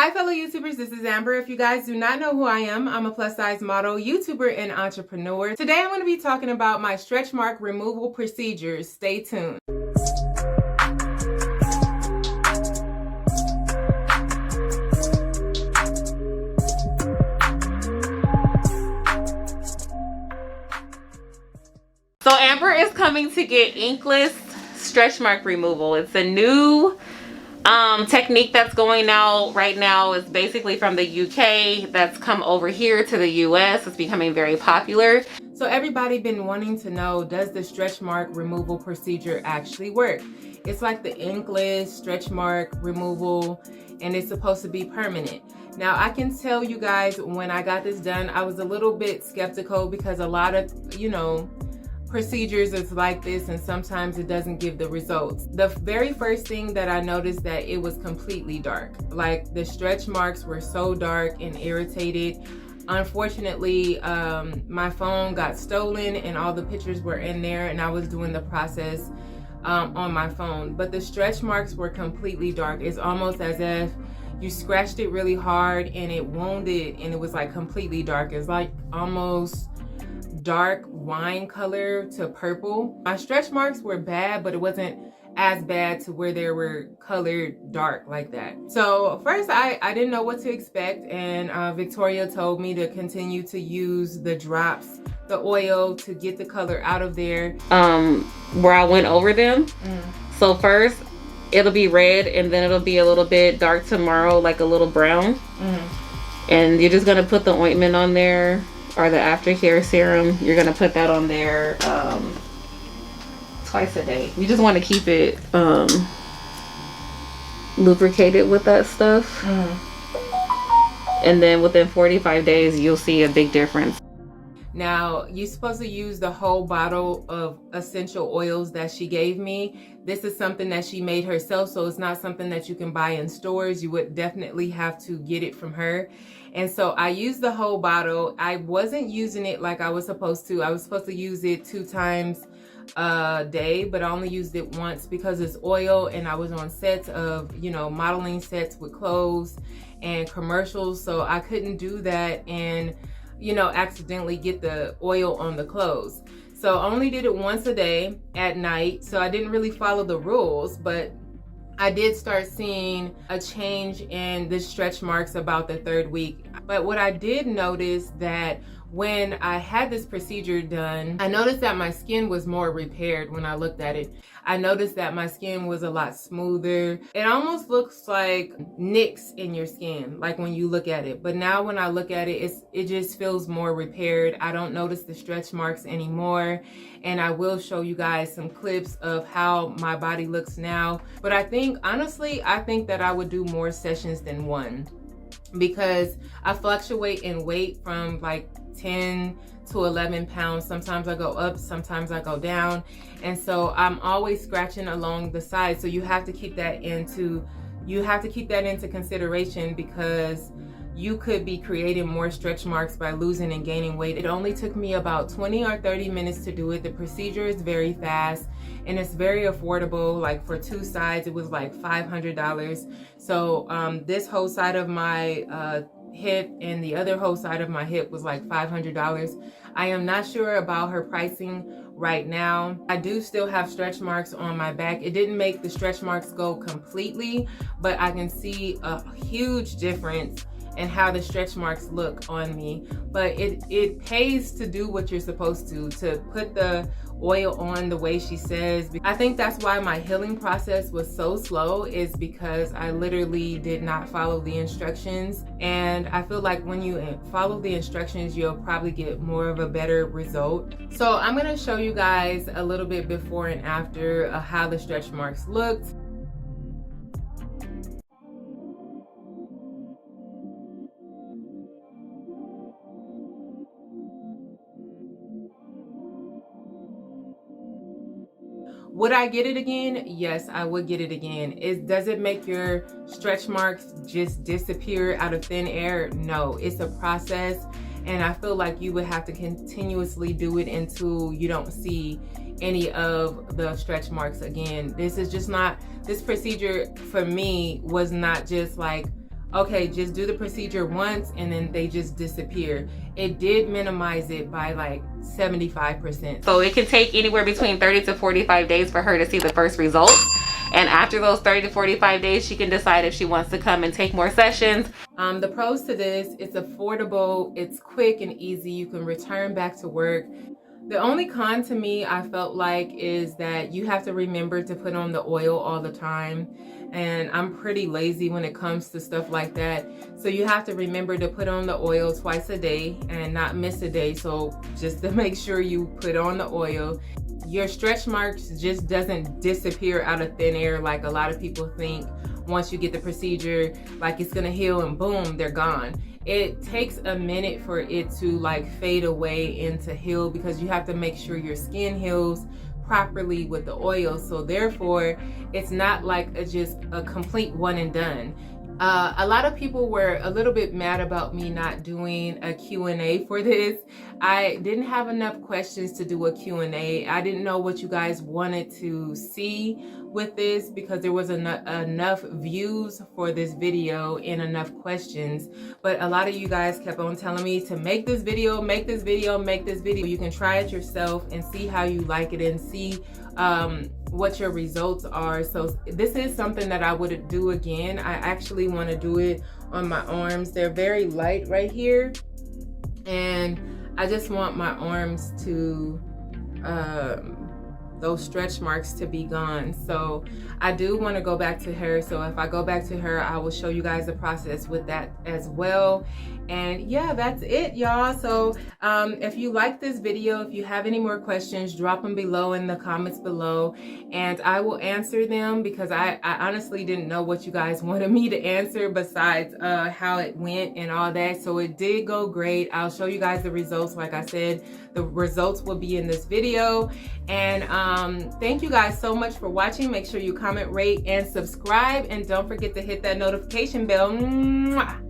Hi fellow YouTubers, this is Amber. If you guys do not know who I am, I'm a plus size model, YouTuber, and entrepreneur. Today I'm going to be talking about my stretch mark removal procedures. Stay tuned. So Amber is coming to get inkless stretch mark removal. It's a new technique that's going out right now. Is basically from the UK that's come over here to the US. It's becoming very popular. So everybody been wanting to know, does the stretch mark removal procedure actually work? It's like the inkless stretch mark removal, and it's supposed to be permanent. Now I can tell you guys, when I got this done, I was a little bit skeptical because a lot of, procedures is like this, and sometimes it doesn't give the results. The very first thing that I noticed, that it was completely dark. Like the stretch marks were so dark and irritated. Unfortunately, my phone got stolen and all the pictures were in there, and I was doing the process on my phone. But the stretch marks were completely dark. It's almost as if you scratched it really hard and it wounded, and it was like completely dark. It's like almost dark wine color to purple. My stretch marks were bad, but it wasn't as bad to where they were colored dark like that. So first I didn't know what to expect, and Victoria told me to continue to use the drops, the oil, to get the color out of there. Where I went over them. So first it'll be red, and then it'll be a little bit dark tomorrow, like a little brown. And you're just gonna put the ointment on there, or the aftercare serum. You're gonna put that on there twice a day. You just want to keep it lubricated with that stuff. And then within 45 days you'll see a big difference. Now you're supposed to use the whole bottle of essential oils that she gave me. This is something that she made herself, so it's not something that you can buy in stores. You would definitely have to get it from her. And so I used the whole bottle. I wasn't using it like I was supposed to. I was supposed to use it 2 times a day, but I only used it once because it's oil, and I was on sets of, modeling sets with clothes and commercials, so I couldn't do that and accidentally get the oil on the clothes. So I only did it once a day at night. So I didn't really follow the rules, but I did start seeing a change in the stretch marks about the 3rd week. But what I did notice, that when I had this procedure done, I noticed that my skin was more repaired. When I looked at it, I noticed that my skin was a lot smoother. It almost looks like nicks in your skin, like when you look at it. But now when I look at it, it just feels more repaired. I don't notice the stretch marks anymore. And I will show you guys some clips of how my body looks now. But honestly, I think that I would do more sessions than one, because I fluctuate in weight from like 10 to 11 pounds. Sometimes I go up, sometimes I go down. And so I'm always scratching along the side. So you have to keep that into consideration, because you could be creating more stretch marks by losing and gaining weight. It only took me about 20 or 30 minutes to do it. The procedure is very fast and it's very affordable. Like for 2 sides, it was like $500. So this whole side of my hip and the other whole side of my hip was like $500. I am not sure about her pricing right now. I do still have stretch marks on my back. It didn't make the stretch marks go completely, but I can see a huge difference in how the stretch marks look on me. But it pays to do what you're supposed to put the oil on the way she says. I think that's why my healing process was so slow, is because I literally did not follow the instructions. And I feel like when you follow the instructions, you'll probably get more of a better result. So I'm gonna show you guys a little bit before and after how the stretch marks looked. Would I get it again? Yes, I would get it again. Does it make your stretch marks just disappear out of thin air? No, it's a process. And I feel like you would have to continuously do it until you don't see any of the stretch marks again. This procedure for me was not just like okay, just do the procedure once and then they just disappear. It did minimize it by like 75%. So it can take anywhere between 30 to 45 days for her to see the first results. And after those 30 to 45 days, she can decide if she wants to come and take more sessions. The pros to this, it's affordable, it's quick and easy. You can return back to work. The only con to me, I felt like, is that you have to remember to put on the oil all the time. And I'm pretty lazy when it comes to stuff like that. So you have to remember to put on the oil twice a day and not miss a day. So just to make sure you put on the oil. Your stretch marks just doesn't disappear out of thin air like a lot of people think. Once you get the procedure, like it's gonna heal and boom, they're gone. It takes a minute for it to like fade away and to heal, because you have to make sure your skin heals properly with the oil. So therefore, it's not like just a complete one and done. A lot of people were a little bit mad about me not doing a Q&A for this. I didn't have enough questions to do a Q&A. I didn't know what you guys wanted to see with this, because there was enough views for this video and enough questions. But a lot of you guys kept on telling me to make this video, make this video, make this video. You can try it yourself and see how you like it and see what your results are. So this is something that I would do again. I actually want to do it on my arms. They're very light right here, and I just want my arms to those stretch marks to be gone. So I do want to go back to her. So if I go back to her, I will show you guys the process with that as well. And yeah, that's it, y'all. So if you like this video, if you have any more questions, drop them below in the comments below, and I will answer them, because I honestly didn't know what you guys wanted me to answer besides how it went and all that. So it did go great. I'll show you guys the results. Like I said, the results will be in this video. And thank you guys so much for watching. Make sure you comment, rate, and subscribe, and don't forget to hit that notification bell. Mwah!